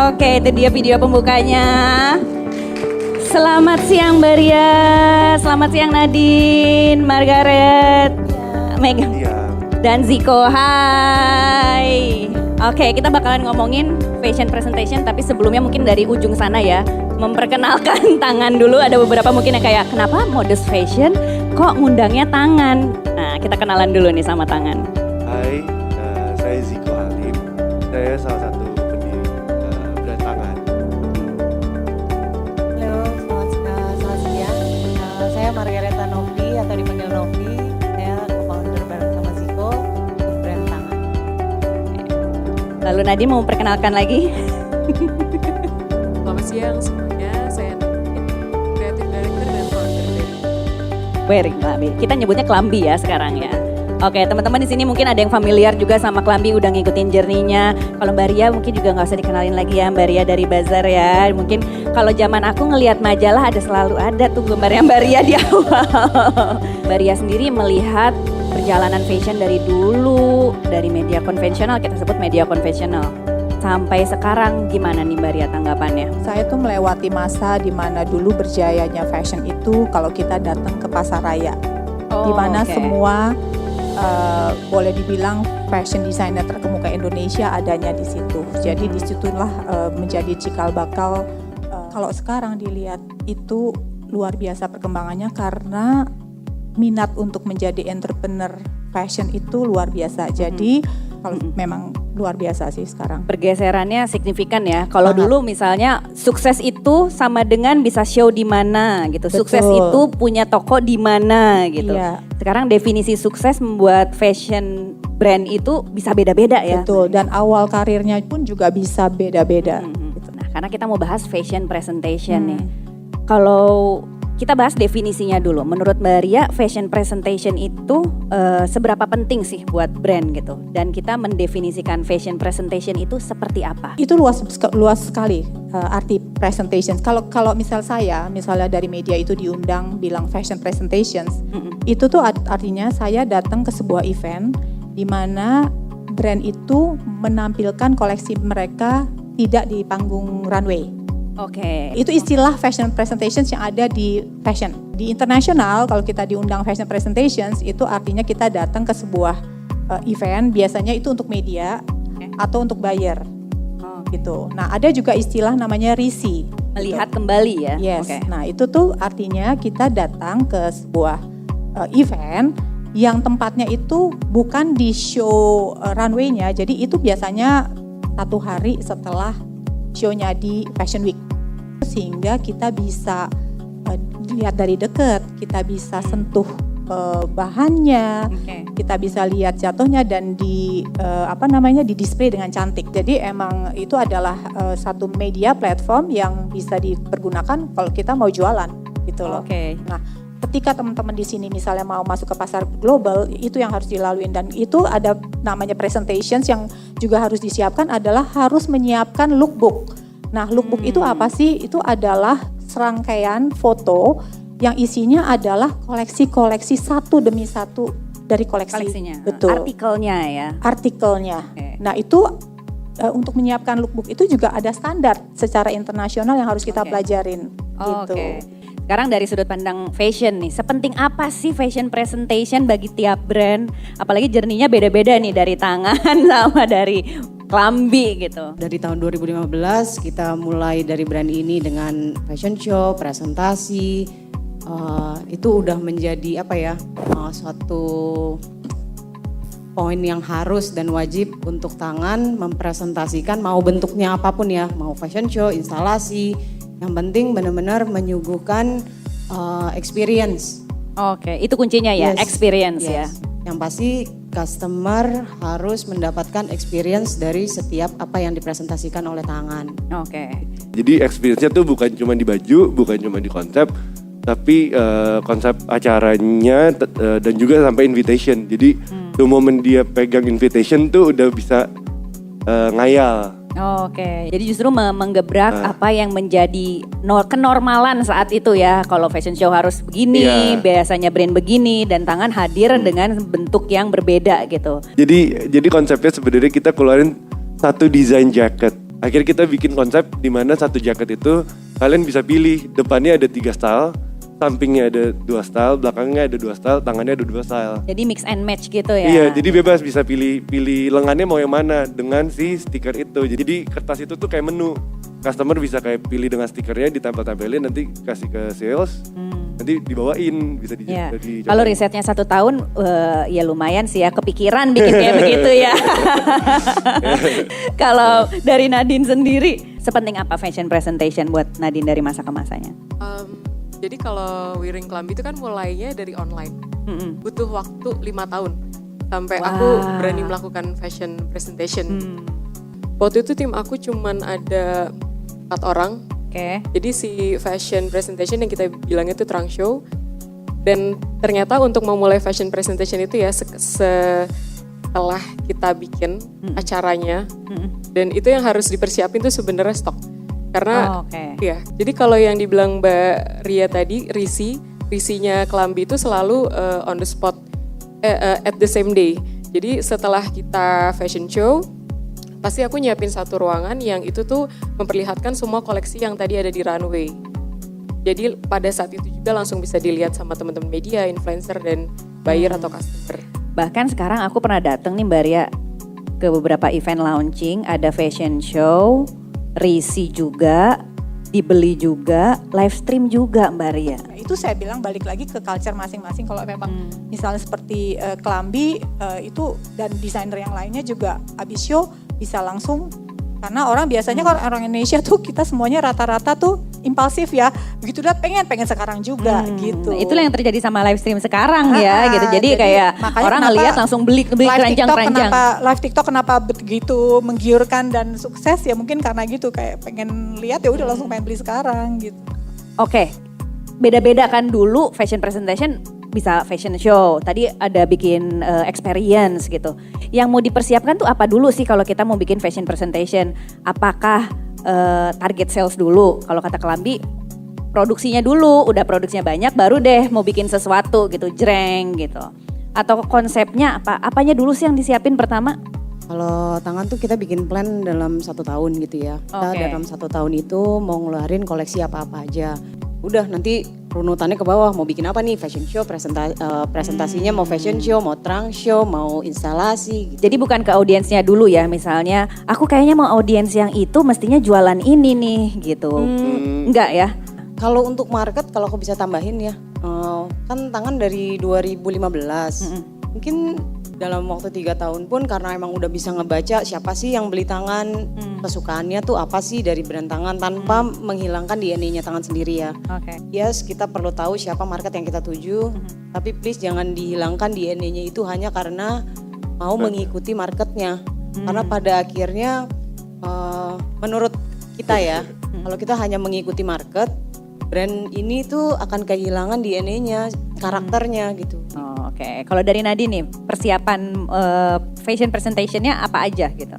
Oke, itu dia video pembukanya. Selamat siang Baria, selamat siang Nadine, Margaret, Megan, dan Ziko. Hai. Oke, kita bakalan ngomongin fashion presentation, tapi sebelumnya mungkin dari ujung sana ya. Memperkenalkan tangan dulu, ada beberapa mungkin yang kayak, kenapa modest fashion kok ngundangnya tangan? Nah, kita kenalan dulu nih sama tangan. Hai, saya Ziko Halim, saya salah satu pendiri brand tangan. Halo, selamat siang. Saya Margareta Novi atau dipanggil Novi. Saya co-founder bareng sama Ziko untuk brand tangan. Lalu Nadine mau perkenalkan lagi? Selamat siang semuanya, saya Creative Director dan founder dari Wearing Klambi. Kita nyebutnya Klambi ya sekarang ya. Oke, teman-teman di sini mungkin ada yang familiar juga sama Klambi, udah ngikutin journey-nya. Kalau Mbak Ria mungkin juga nggak usah dikenalin lagi ya, Mbak Ria dari Bazar ya. Mungkin kalau zaman aku ngelihat majalah selalu ada tuh gambarnya Mbak Ria di awal. Mbak Ria sendiri melihat perjalanan fashion dari dulu, dari media konvensional, kita sebut media konvensional. Sampai sekarang gimana nih Mbak Ria tanggapannya? Saya tuh melewati masa di mana dulu berjayanya fashion itu kalau kita datang ke pasar raya. Di mana semua boleh dibilang fashion designer terkemuka Indonesia adanya di situ. Jadi disitulah menjadi cikal bakal. Kalau sekarang dilihat itu luar biasa perkembangannya karena minat untuk menjadi entrepreneur fashion itu luar biasa. Jadi kalau memang luar biasa sih sekarang. Pergeserannya signifikan ya. Kalau dulu misalnya sukses itu sama dengan bisa show di mana gitu. Betul. Sukses itu punya toko di mana gitu. Iya. Sekarang definisi sukses membuat fashion brand itu bisa beda-beda ya. Betul, dan awal karirnya pun juga bisa beda-beda. Gitu. Nah, karena kita mau bahas fashion presentation nih. Kalau kita bahas definisinya dulu. Menurut Mbak Ria, fashion presentation itu seberapa penting sih buat brand gitu? Dan kita mendefinisikan fashion presentation itu seperti apa? Itu luas sekali arti presentation. Kalau misalnya dari media itu diundang bilang fashion presentations, itu tuh artinya saya datang ke sebuah event di mana brand itu menampilkan koleksi mereka tidak di panggung runway. Oke. Itu istilah fashion presentations yang ada di fashion. Di internasional kalau kita diundang fashion presentations itu artinya kita datang ke sebuah event, biasanya itu untuk media atau untuk buyer. Gitu. Nah, ada juga istilah namanya RISI. Melihat kembali ya. Yes. Oke. Nah, itu tuh artinya kita datang ke sebuah event yang tempatnya itu bukan di show runway-nya. Jadi itu biasanya 1 hari setelah show-nya di Fashion Week. Sehingga kita bisa lihat dari dekat, kita bisa sentuh bahannya, kita bisa lihat jatuhnya dan di display dengan cantik. Jadi emang itu adalah satu media platform yang bisa dipergunakan kalau kita mau jualan gitu loh. Nah, ketika teman-teman di sini misalnya mau masuk ke pasar global, itu yang harus dilaluin dan itu ada namanya presentations yang juga harus disiapkan adalah harus menyiapkan lookbook. Nah, lookbook itu apa sih? Itu adalah serangkaian foto yang isinya adalah koleksi-koleksi satu demi satu dari koleksinya. Betul. Artikelnya ya. Artikelnya. Nah, itu untuk menyiapkan lookbook itu juga ada standar secara internasional yang harus kita pelajarin. Gitu. Sekarang dari sudut pandang fashion nih, sepenting apa sih fashion presentation bagi tiap brand? Apalagi journey-nya beda-beda nih dari tangan sama dari Klambi gitu. Dari tahun 2015 kita mulai dari brand ini dengan fashion show, presentasi, itu udah menjadi suatu poin yang harus dan wajib untuk tangan mempresentasikan mau bentuknya apapun ya, mau fashion show, instalasi, yang penting benar-benar menyuguhkan experience. Oke, itu kuncinya ya, experience ya. Yang pasti customer harus mendapatkan experience dari setiap apa yang dipresentasikan oleh tangan. Jadi experience-nya tuh bukan cuma di baju, bukan cuma di konsep, tapi konsep acaranya dan juga sampai invitation. Jadi the moment dia pegang invitation tuh udah bisa ngayal. Jadi justru menggebrak apa yang menjadi kenormalan saat itu ya. Kalau fashion show harus begini, biasanya brand begini, dan tangan hadir dengan bentuk yang berbeda gitu. Jadi konsepnya sebenarnya kita keluarin satu desain jacket. Akhirnya kita bikin konsep di mana satu jaket itu kalian bisa pilih, depannya ada 3 style, sampingnya ada 2 style, belakangnya ada 2 style, tangannya ada 2 style. Jadi mix and match gitu ya. Iya, jadi bebas bisa pilih lengannya mau yang mana dengan si stiker itu. Jadi kertas itu tuh kayak menu. Customer bisa kayak pilih dengan stikernya, ditempel-tempelin, nanti kasih ke sales, nanti dibawain, bisa Ya. dicobain. Kalau risetnya 1 tahun, ya lumayan sih ya, kepikiran bikin kayak begitu ya. Kalau dari Nadine sendiri, sepenting apa fashion presentation buat Nadine dari masa ke masanya? Jadi kalau Wiring Klambi itu kan mulainya dari online. Butuh waktu 5 tahun sampai aku berani melakukan fashion presentation. Waktu itu tim aku cuman ada 4 orang. Oke. Jadi si fashion presentation yang kita bilangnya itu trunk show. Dan ternyata untuk memulai fashion presentation itu ya setelah kita bikin acaranya. Dan itu yang harus dipersiapin tuh sebenarnya stok. Karena ya, jadi kalau yang dibilang Mbak Ria tadi, risinya Klambi itu selalu on the spot at the same day. Jadi setelah kita fashion show, pasti aku nyiapin satu ruangan yang itu tuh memperlihatkan semua koleksi yang tadi ada di runway. Jadi pada saat itu juga langsung bisa dilihat sama teman-teman media, influencer dan buyer atau customer. Bahkan sekarang aku pernah datang nih Mbak Ria ke beberapa event launching, ada fashion show, risi juga, dibeli juga, live stream juga Mbak Ria. Nah, itu saya bilang balik lagi ke culture masing-masing. Kalau memang misalnya seperti Klambi itu dan desainer yang lainnya juga habis show bisa langsung, karena orang biasanya kalau orang Indonesia tuh kita semuanya rata-rata tuh impulsif ya, begitu udah pengen sekarang juga gitu. Nah, itulah yang terjadi sama live stream sekarang ya gitu. Jadi kayak orang ngelihat langsung beli keranjang-keranjang. Live TikTok kenapa begitu menggiurkan dan sukses ya mungkin karena gitu, kayak pengen lihat ya udah langsung pengen beli sekarang gitu. Oke. Beda-beda kan dulu fashion presentation bisa fashion show. Tadi ada bikin experience gitu. Yang mau dipersiapkan tuh apa dulu sih kalau kita mau bikin fashion presentation? Apakah target sales dulu? Kalau kata Klambi, produksinya dulu. Udah produksinya banyak baru deh mau bikin sesuatu gitu, jreng gitu. Atau konsepnya apa? Apanya dulu sih yang disiapin pertama? Kalau tangan tuh kita bikin plan dalam 1 tahun gitu ya. Kita dalam 1 tahun itu mau ngeluarin koleksi apa-apa aja. Udah nanti runutannya ke bawah, mau bikin apa nih, fashion show, presentasinya mau fashion show, mau trunk show, mau instalasi. Jadi bukan ke audiensnya dulu ya, misalnya aku kayaknya mau audiens yang itu mestinya jualan ini nih gitu. Enggak ya? Kalau untuk market, kalau aku bisa tambahin ya, kan tangan dari 2015, mungkin dalam waktu 3 tahun pun karena emang udah bisa ngebaca siapa sih yang beli tangan, kesukaannya tuh apa sih dari brand tangan tanpa menghilangkan DNA-nya tangan sendiri ya. Yes, kita perlu tahu siapa market yang kita tuju, tapi please jangan dihilangkan DNA-nya itu hanya karena mau mengikuti marketnya. Karena pada akhirnya menurut kita ya, kalau kita hanya mengikuti market, brand ini tuh akan kehilangan DNA-nya, karakternya gitu. Oke. Kalau dari Nadine nih, persiapan fashion presentationnya apa aja gitu?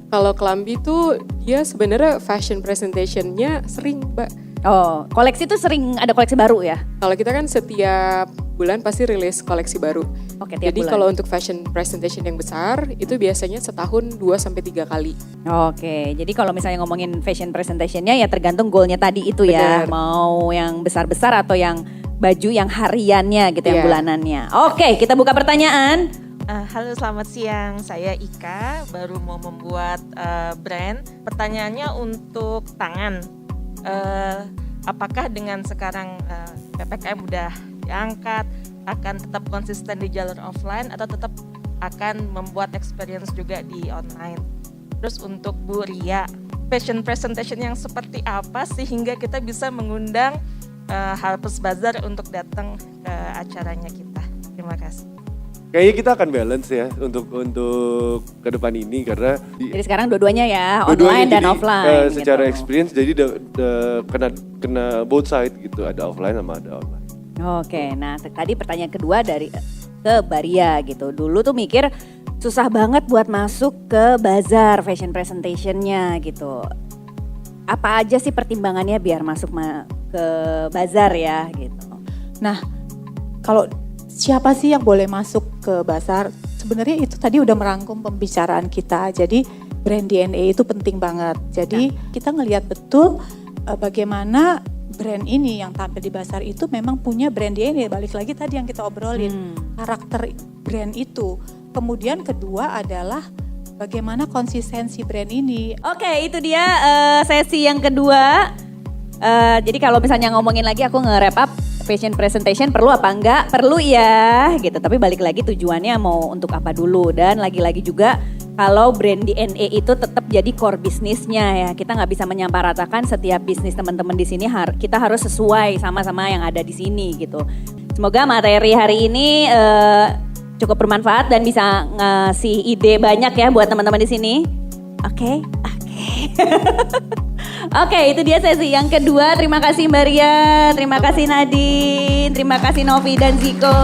Kalau Klambi tuh dia sebenarnya fashion presentationnya sering Mbak. Oh, koleksi tuh sering ada koleksi baru ya? Kalau kita kan setiap bulan pasti rilis koleksi baru. Oke, tiap Jadi bulan. kalau untuk fashion presentation yang besar itu biasanya setahun 2-3 kali. Oke, jadi kalau misalnya ngomongin fashion presentationnya ya tergantung goalnya tadi itu ya. Benar. Mau yang besar-besar atau yang baju yang hariannya gitu, yang Iya. bulanannya. Oke, kita buka pertanyaan. Halo, selamat siang. Saya Ika, baru mau membuat brand. Pertanyaannya untuk tangan. Apakah dengan sekarang PPKM udah diangkat, akan tetap konsisten di jalur offline atau tetap akan membuat experience juga di online? Terus untuk Bu Ria, fashion presentation yang seperti apa sehingga kita bisa mengundang Harper's Bazaar untuk datang ke acaranya kita? Terima kasih. Kayaknya kita akan balance ya untuk ke depan ini karena Jadi sekarang dua-duanya ya, dua-duanya online dan jadi, offline. secara gitu. experience jadi kena both side gitu, ada offline sama ada online. Oke, nah tadi pertanyaan kedua dari ke Baria gitu. Dulu tuh mikir susah banget buat masuk ke bazar fashion presentationnya gitu. Apa aja sih pertimbangannya biar masuk ke bazar ya gitu? Nah, kalau siapa sih yang boleh masuk ke bazar? Sebenarnya itu tadi udah merangkum pembicaraan kita. Jadi brand DNA itu penting banget. Jadi kita ngelihat betul bagaimana brand ini yang tampil di Bazaar itu memang punya brand DNA. Balik lagi tadi yang kita obrolin, karakter brand itu. Kemudian kedua adalah bagaimana konsistensi brand ini. Oke, itu dia sesi yang kedua. Jadi kalau misalnya ngomongin lagi aku nge-wrap up fashion presentation perlu apa enggak? Perlu ya gitu. Tapi balik lagi tujuannya mau untuk apa dulu. Dan lagi-lagi juga kalau brand DNA itu tetap jadi core bisnisnya ya. Kita nggak bisa menyamaratakan setiap bisnis teman-teman di sini. Kita harus sesuai sama-sama yang ada di sini gitu. Semoga materi hari ini cukup bermanfaat dan bisa ngasih ide banyak ya buat teman-teman di sini. Oke. Oke, itu dia sesi yang kedua. Terima kasih Mbak Ria, terima kasih Nadine, terima kasih Novi dan Ziko.